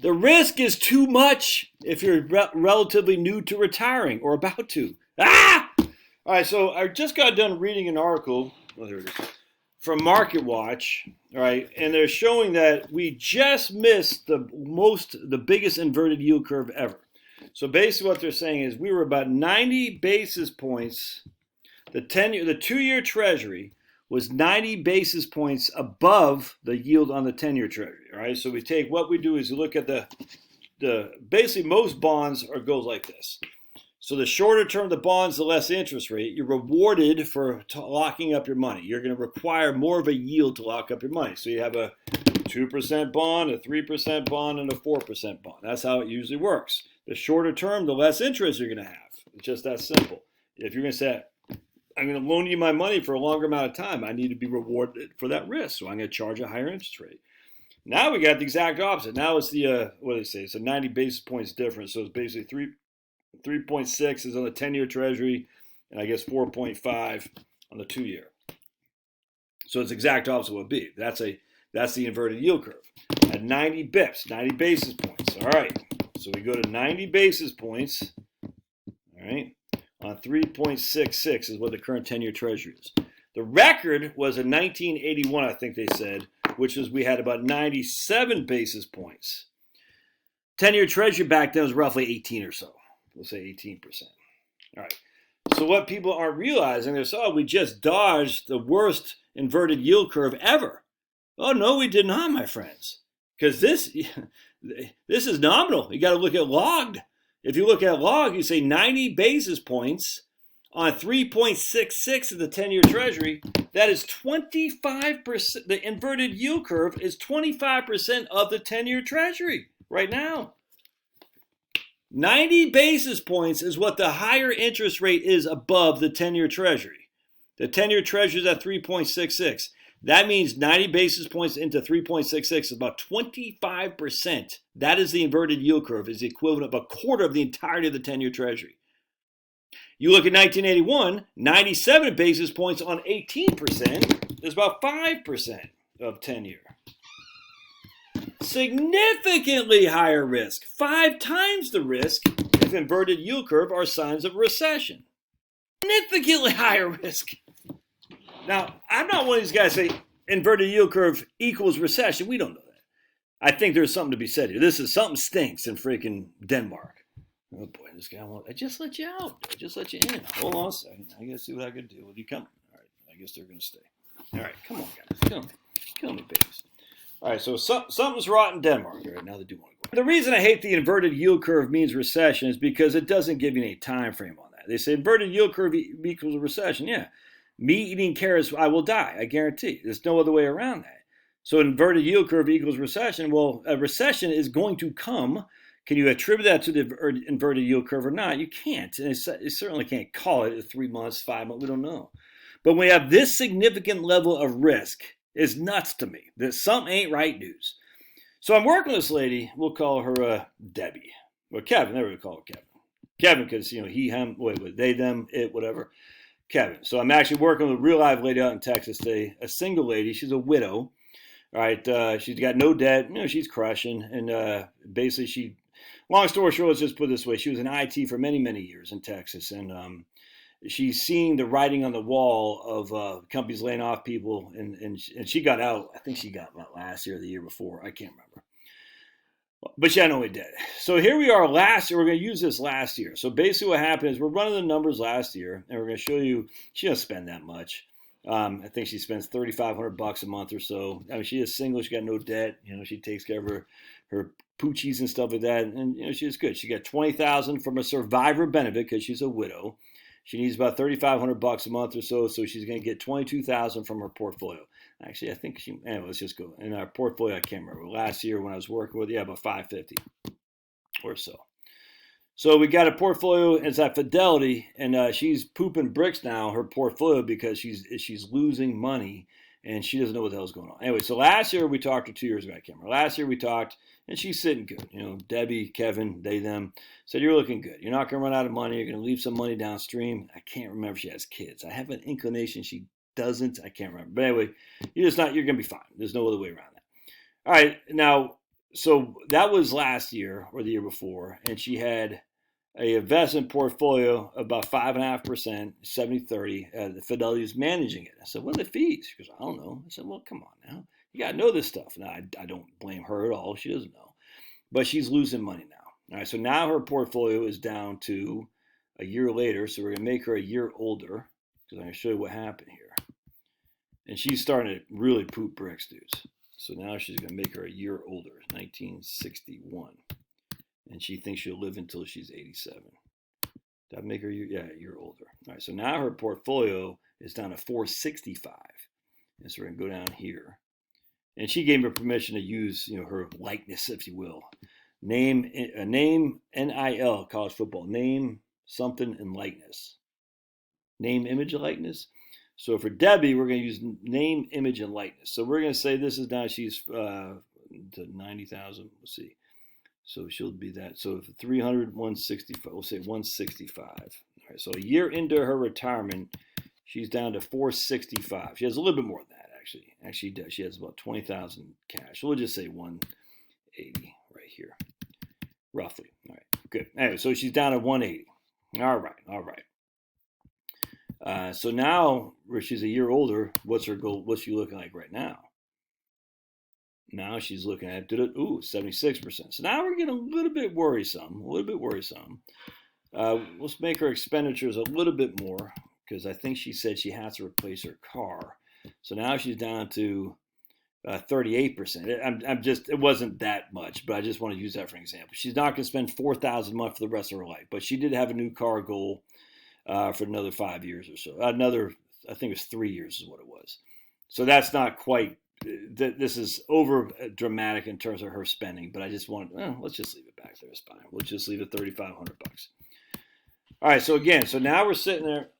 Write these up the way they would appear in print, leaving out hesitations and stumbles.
The risk is too much if you're relatively new to retiring or about to. Ah! All right, so I just got done reading an article. Oh, there it is. From Market Watch, all right, and they're showing that we just missed the biggest inverted yield curve ever. So basically, what they're saying is we were about 90 basis points. The 2-year Treasury was 90 basis points above the yield on the 10-year Treasury. All right, so we take what we do is we look at the basically most bonds goes like this. So the shorter term the bonds, the less interest rate. You're rewarded for locking up your money. You're going to require more of a yield to lock up your money. So you have a 2% bond, a 3% bond, and a 4% bond. That's how it usually works. The shorter term, the less interest you're going to have. It's just that simple. If you're going to say, I'm going to loan you my money for a longer amount of time, I need to be rewarded for that risk. So I'm going to charge a higher interest rate. Now we got the exact opposite. Now it's what do they say? It's a 90 basis points difference. So it's basically 3.6 is on the 10-year Treasury, and I guess 4.5 on the 2-year. So it's exact opposite what would be. That's the inverted yield curve at 90 bips, 90 basis points. All right. So we go to 90 basis points. All right. On 3.66 is what the current 10-year Treasury is. The record was in 1981, I think they said, which was we had about 97 basis points. 10-year Treasury back then was roughly 18 or so. We'll say 18%. All right. So what people aren't realizing is, we just dodged the worst inverted yield curve ever. Oh, no, we did not, my friends. Because this is nominal. You got to look at logged. If you look at log, you say 90 basis points on 3.66 of the 10-year Treasury. That is 25%. The inverted yield curve is 25% of the 10-year Treasury right now. 90 basis points is what the higher interest rate is above the 10-year Treasury. The 10-year Treasury is at 3.66. That means 90 basis points into 3.66 is about 25%. That is the inverted yield curve, is the equivalent of a quarter of the entirety of the 10-year Treasury. You look at 1981, 97 basis points on 18% is about 5% of 10-year. Significantly higher risk, 5 times the risk if inverted yield curve are signs of recession. Significantly higher risk. Now, I'm not one of these guys that say inverted yield curve equals recession. We don't know that. I think there's something to be said here. Something stinks in freaking Denmark. Oh boy, this guy won't. I just let you out. I just let you in. Hold on a second. I gotta see what I can do. Will you come? All right. I guess they're gonna stay. All right. Come on, guys. Kill me, babies. All right. So something's rotten in Denmark. All right. Now they do want to go. The reason I hate the inverted yield curve means recession is because it doesn't give you any time frame on that. They say inverted yield curve equals a recession. Yeah. Me eating carrots, I will die. I guarantee. There's no other way around that. So inverted yield curve equals recession. Well, a recession is going to come. Can you attribute that to the inverted yield curve or not? You can't. And you certainly can't call it 3 months, 5 months. We don't know. But when we have this significant level of risk, it's nuts to me. That something ain't right news. So I'm working with this lady. We'll call her Debbie. Or Kevin. There we call her Kevin. Kevin because, he, him, they, them, it, whatever. Kevin. So I'm actually working with a real live lady out in Texas today, a single lady. She's a widow. All right. She's got no debt. She's crushing. And basically long story short, let's just put it this way. She was in IT for many, many years in Texas. And she's seeing the writing on the wall of companies laying off people. And she got out. I think she got out last year or the year before. I can't remember. But she had no way dead. So here we are last year. We're going to use this last year. So basically what happened is we're running the numbers last year. And we're going to show you, she doesn't spend that much. I think she spends $3,500 a month or so. I mean, she is single. She got no debt. She takes care of her poochies and stuff like that. And, she's good. She got $20,000 from a survivor benefit because she's a widow. She needs about $3,500 a month or so. So she's going to get $22,000 from her portfolio. Actually, I think anyway, let's just go. In our portfolio, I can't remember. Last year when I was working with, about $550 or so. So we got a portfolio. It's at Fidelity, and she's pooping bricks now, her portfolio, because she's losing money, and she doesn't know what the hell's going on. Anyway, so last year we talked, or 2 years ago, I can't remember. Last year we talked, and she's sitting good. Debbie, Kevin, they, them, said, you're looking good. You're not going to run out of money. You're going to leave some money downstream. I can't remember if she has kids. I have an inclination she doesn't. I can't remember. But anyway, you're going to be fine. There's no other way around that. All right, now, So that was last year or the year before, and she had a investment portfolio of about 5.5%, 70/30. The Fidelity is managing it. I said, what are the fees? She goes, I don't know. I said, well, come on now. You got to know this stuff. Now, I don't blame her at all. She doesn't know. But she's losing money now. All right, so now her portfolio is down to a year later. So we're going to make her a year older because I'm going to show you what happened here. And she's starting to really poop bricks, dudes. So now she's going to make her a year older, 1961. And she thinks she'll live until she's 87. Did I make her a year older? All right, so now her portfolio is down to 465. And so we're going to go down here. And she gave me permission to use, her likeness, if you will. Name, NIL, college football. Name, something, and likeness. Name, image, and likeness. So for Debbie, we're going to use name, image, and likeness. So we're going to say this is now, she's to 90,000. Let's see. So she'll be that. So 300, 165. We'll say 165. All right. So a year into her retirement, she's down to 465. She has a little bit more than that, actually. Actually, she has about 20,000 cash. So we'll just say 180 right here, roughly. All right. Good. Anyway, so she's down to 180. All right. All right. So now, where she's a year older, what's her goal? What's she looking like right now? Now she's looking at 76%. So now we're getting a little bit worrisome. Let's make her expenditures a little bit more because I think she said she has to replace her car. So now she's down to 38%. It wasn't that much, but I just want to use that for an example. She's not going to spend $4,000 a month for the rest of her life, but she did have a new car goal for another 5 years or so. I think it was 3 years is what it was. So that's not quite. This is over dramatic in terms of her spending, but I just want. Let's just leave it back there. It's fine. We'll just leave it $3,500. All right. So again, now we're sitting there,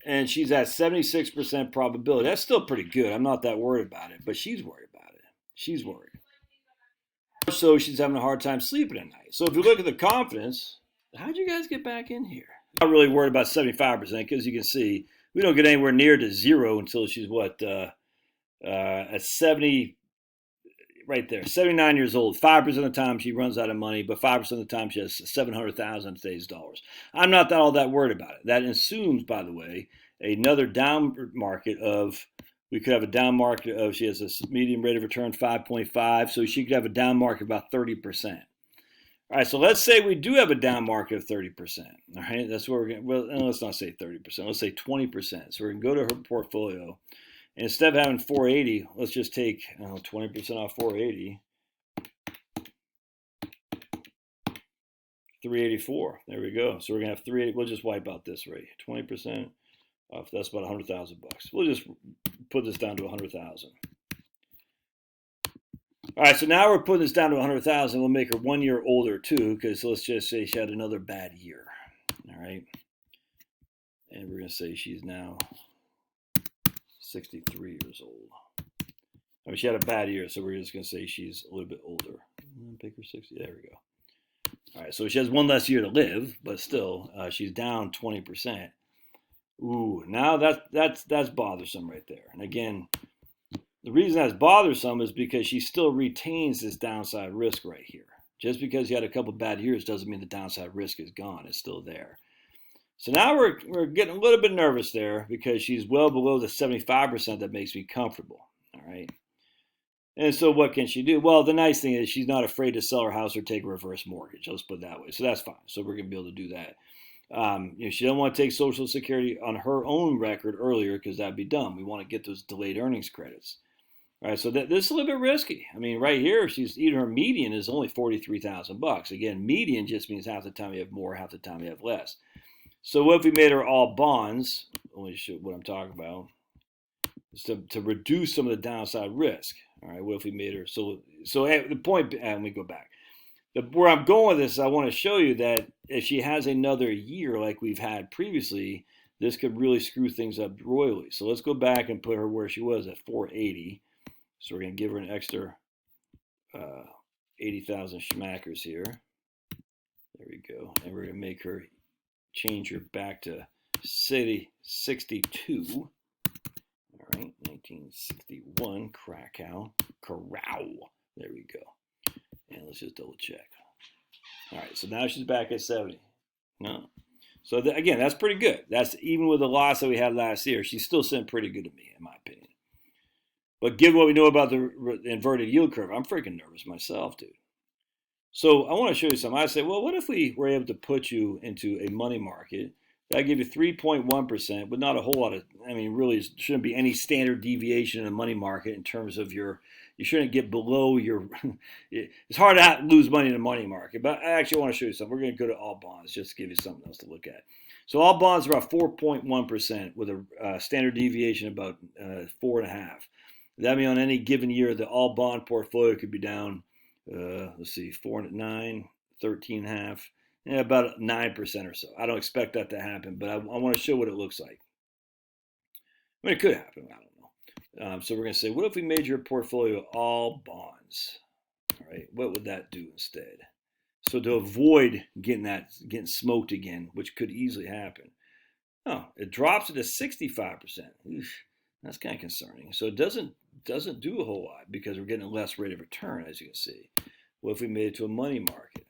and she's at 76% probability. That's still pretty good. I'm not that worried about it, but she's worried about it. She's worried. So she's having a hard time sleeping at night. So if you look at the confidence, how'd you guys get back in here? I'm not really worried about 75% because you can see we don't get anywhere near to zero until she's at 70, right there, 79 years old. 5% of the time she runs out of money, but 5% of the time she has 700,000 in today's dollars. I'm not all that worried about it. That assumes, by the way, another down market of. We could have a down market of, she has a median rate of return 5.5, so she could have a down market of about 30%. All right, so let's say we do have a down market of 30%. All right, that's where we're going. Well, let's not say 30%. Let's say 20%. So we're going to go to her portfolio. And instead of having 480, let's just take 20% off 480. 384. There we go. So we're going to have 380. We'll just wipe out this rate. 20% off. That's about $100,000. We'll just put this down to 100,000. All right, so now we're putting this down to 100,000. We'll make her 1 year older too, because let's just say she had another bad year. All right, and we're gonna say she's now 63 years old. I mean, she had a bad year, so we're just gonna say she's a little bit older. Pick her 60. There we go. All right, so she has one less year to live, but still, she's down 20%. Ooh, now that's bothersome right there. And again, the reason that's bothersome is because she still retains this downside risk right here. Just because you had a couple bad years doesn't mean the downside risk is gone. It's still there. So now we're getting a little bit nervous there because she's well below the 75% that makes me comfortable. All right. And so what can she do? Well, the nice thing is she's not afraid to sell her house or take a reverse mortgage. Let's put it that way. So that's fine. So we're going to be able to do that. She doesn't want to take Social Security on her own record earlier because that'd be dumb. We want to get those delayed earnings credits. All right, so this is a little bit risky. I mean, right here, her median is only $43,000. Again, median just means half the time you have more, half the time you have less. So what if we made her all bonds? Only show what I'm talking about is to reduce some of the downside risk. All right, what if we made her so the point? Let me go back. Where I'm going with this, I want to show you that if she has another year like we've had previously, this could really screw things up royally. So let's go back and put her where she was at 480. So we're going to give her an extra 80,000 schmackers here. There we go. And we're going to make her change her back to 62. All right, 1961, Krakow. There we go. And let's just double check. All right, so now she's back at 70. No. So again, that's pretty good. That's even with the loss that we had last year, she's still sitting pretty good to me, in my opinion. But given what we know about the inverted yield curve, I'm freaking nervous myself, dude. So I want to show you something. I said, well, what if we were able to put you into a money market that give you 3.1%, but not a whole lot of, I mean, really shouldn't be any standard deviation in a money market in terms of you shouldn't get below your, it's hard to lose money in a money market, but I actually want to show you something. We're going to go to all bonds just to give you something else to look at. So all bonds are about 4.1% with a standard deviation about 4.5. That means on any given year, the all bond portfolio could be down, let's see, 4.9, 13.5. Yeah, about 9% or so. I don't expect that to happen, but I want to show what it looks like. I mean, it could happen. I don't know. So we're going to say, what if we made your portfolio all bonds? All right. What would that do instead? So to avoid getting smoked again, which could easily happen. Oh, it drops it to 65%. Oof, that's kind of concerning. So it doesn't do a whole lot because we're getting a less rate of return, as you can see. What if we made it to a money market?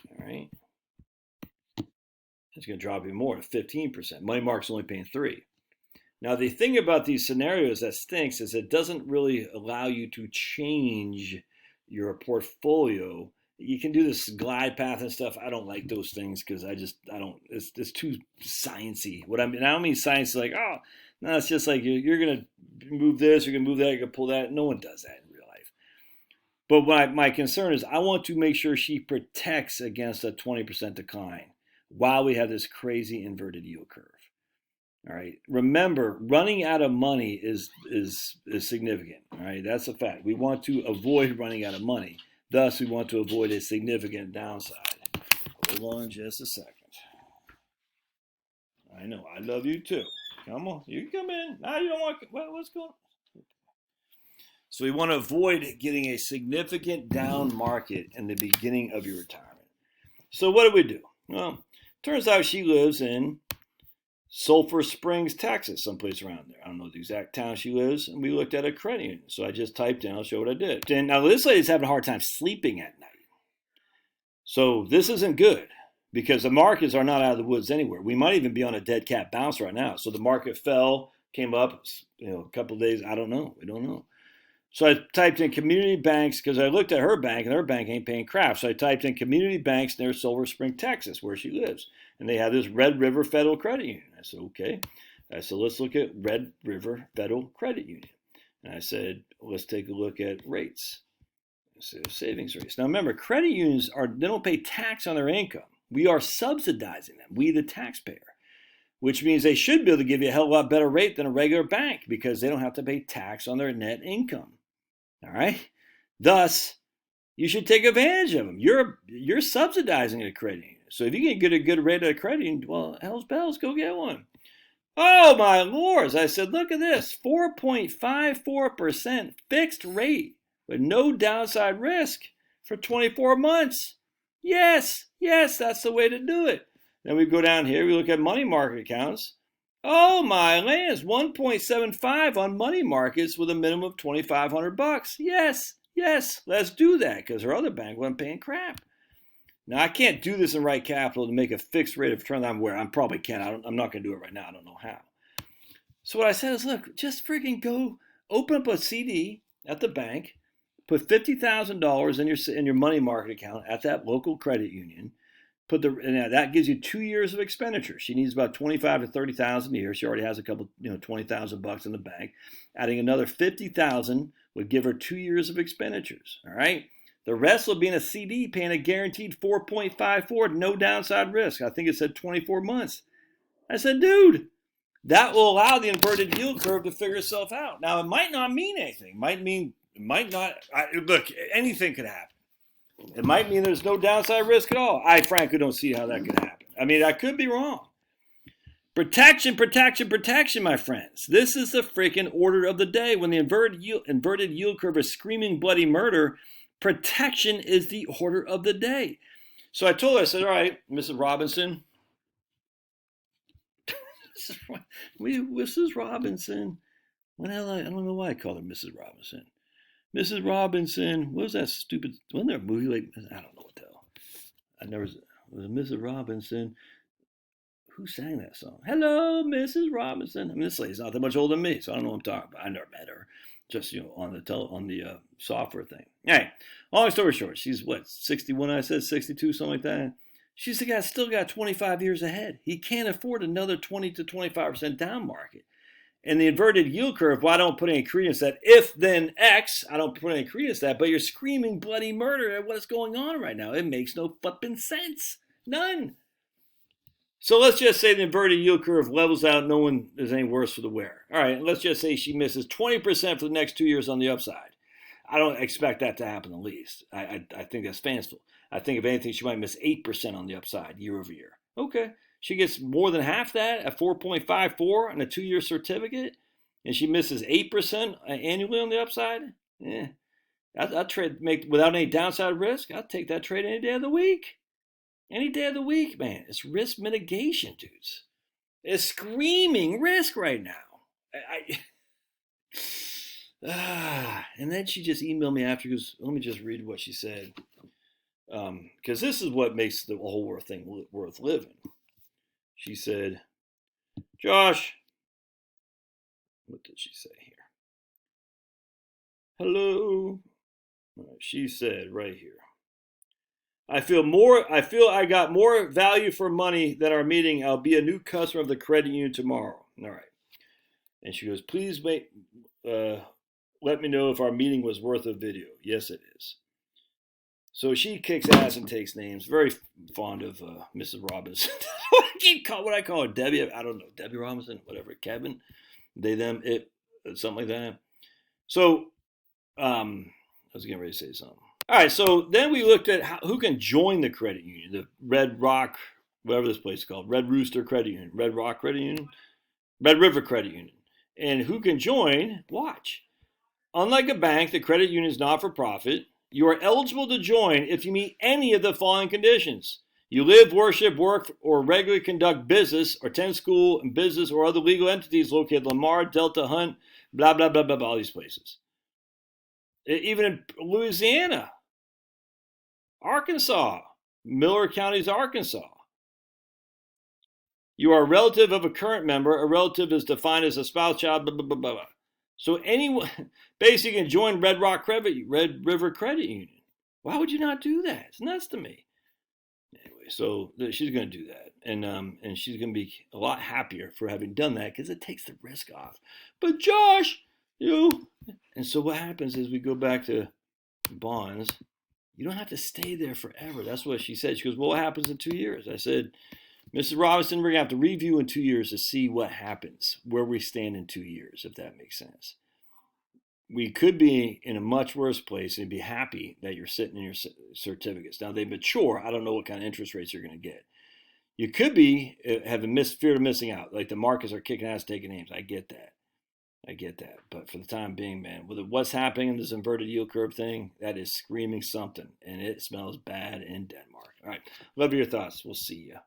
All right. It's going to drop even more to 15%. Money market's only paying 3%. Now, the thing about these scenarios that stinks is it doesn't really allow you to change your portfolio. You can do this glide path and stuff. I don't like those things because I don't, it's too sciencey. I don't mean science like, oh, no, it's just like you're going to move this, you're going to move that, you're going to pull that. No one does that in real life. But my concern is I want to make sure she protects against a 20% decline while we have this crazy inverted yield curve. All right. Remember, running out of money is significant. All right. That's a fact. We want to avoid running out of money. Thus, we want to avoid a significant downside. Hold on just a second. I know. I love you too. Come on. You can come in. No, you don't want. What's going on? So we want to avoid getting a significant down market in the beginning of your retirement. So what do we do? Well, turns out she lives in Sulphur Springs, Texas, someplace around there. I don't know the exact town she lives. And we looked at a credit union. So I just typed in, I'll show what I did. And now this lady's having a hard time sleeping at night. So this isn't good because the markets are not out of the woods anywhere. We might even be on a dead cat bounce right now. So the market fell, came up, a couple of days. I don't know. We don't know. So I typed in community banks because I looked at her bank and her bank ain't paying crap. So I typed in community banks near Silver Spring, Texas, where she lives. And they have this Red River Federal Credit Union. I said, okay. I said, let's look at Red River Federal Credit Union. And I said, let's take a look at rates. So savings rates. Now remember, credit unions they don't pay tax on their income. We are subsidizing them, we the taxpayer. Which means they should be able to give you a hell of a lot better rate than a regular bank because they don't have to pay tax on their net income. All right. Thus, you should take advantage of them. You're subsidizing a credit union. So if you can get a good rate at a credit union, well, hell's bells, go get one. Oh my lords! I said, look at this, 4.54% fixed rate with no downside risk for 24 months. Yes, that's the way to do it. Then we go down here, we look at money market accounts. Oh my lands, 1.75 on money markets with a minimum of $2,500. Yes, let's do that because her other bank wasn't paying crap. Now I can't do this in Right Capital to make a fixed rate of return. I probably can't. I'm not going to do it right now. I don't know how. So what I said is, look, just freaking go open up a CD at the bank, put $50,000 in your money market account at that local credit union. And that gives you 2 years of expenditure. She needs about $25,000 to $30,000 a year. She already has a couple, $20,000 in the bank. Adding another $50,000 would give her 2 years of expenditures. All right. The rest will be in a CD paying a guaranteed 4.54, no downside risk. I think it said 24 months. I said, dude, that will allow the inverted yield curve to figure itself out. Now, it might not mean anything. It might not. Look, anything could happen. It might mean there's no downside risk at all. I frankly don't see how that could happen. I mean, I could be wrong. Protection, my friends. This is the freaking order of the day. When the inverted yield curve is screaming bloody murder, protection is the order of the day. So I told her, I said, all right, Mrs. Robinson. Mrs. Robinson. I don't know why I called her Mrs. Robinson. Mrs. Robinson. What was that stupid? Wasn't there a movie like, I don't know what the hell. It was Mrs. Robinson. Who sang that song? Hello, Mrs. Robinson. I mean, this lady's not that much older than me, so I don't know what I'm talking about. I never met her, just on the software thing. Hey, long story short, she's what, 61? I said 62, something like that. She's still got 25 years ahead. He can't afford another 20 to 25% down market. And the inverted yield curve, well, I don't put any credence that if then X, I don't put any credence that, but you're screaming bloody murder at what's going on right now. It makes no flipping sense. None. So let's just say the inverted yield curve levels out. No one is any worse for the wear. All right, let's just say she misses 20% for the next 2 years on the upside. I don't expect that to happen, at least. I think that's fanciful. I think if anything, she might miss 8% on the upside year over year. Okay. She gets more than half that at 4.54 on a 2-year certificate, and she misses 8% annually on the upside. I'll trade without any downside risk. I'll take that trade any day of the week. Any day of the week, man. It's risk mitigation, dudes. It's screaming risk right now. And then she just emailed me after, because let me just read what she said. Because this is what makes the whole thing worth living. She said, Josh, what did she say here? Hello. She said right here, I feel I got more value for money than our meeting. I'll be a new customer of the credit union tomorrow. All right. And she goes, please let me know if our meeting was worth a video. Yes, it is. So she kicks ass and takes names. Very fond of Mrs. Robinson. What I call her, Debbie. I don't know, Debbie Robinson, whatever. Kevin, they, them, it, something like that. So I was getting ready to say something. All right. So then we looked at who can join the credit union, the Red Rock, whatever this place is called, Red Rooster Credit Union, Red Rock Credit Union, Red River Credit Union, and who can join. Watch. Unlike a bank, the credit union is not for profit. You are eligible to join if you meet any of the following conditions. You live, worship, work, or regularly conduct business, or attend school and business or other legal entities located in Lamar, Delta, Hunt, blah, blah, blah, blah, blah, all these places. Even in Louisiana, Arkansas, Miller County's Arkansas. You are a relative of a current member. A relative is defined as a spouse, child, blah, blah, blah, blah, blah. So anyone basically can join Red River Credit Union. Why would you not do that? It's nuts to me. Anyway, so she's going to do that, and she's going to be a lot happier for having done that because it takes the risk off. But Josh, and so what happens is we go back to bonds. You don't have to stay there forever. That's what she said. She goes, well, what happens in 2 years? I said, Mrs. Robinson, we're going to have to review in 2 years to see what happens, where we stand in 2 years, if that makes sense. We could be in a much worse place and be happy that you're sitting in your certificates. Now, they mature. I don't know what kind of interest rates you're going to get. You could be having fear of missing out, like the markets are kicking ass, taking names. I get that. But for the time being, man, with what's happening in this inverted yield curve thing, that is screaming something, and it smells bad in Denmark. All right. Love your thoughts. We'll see you.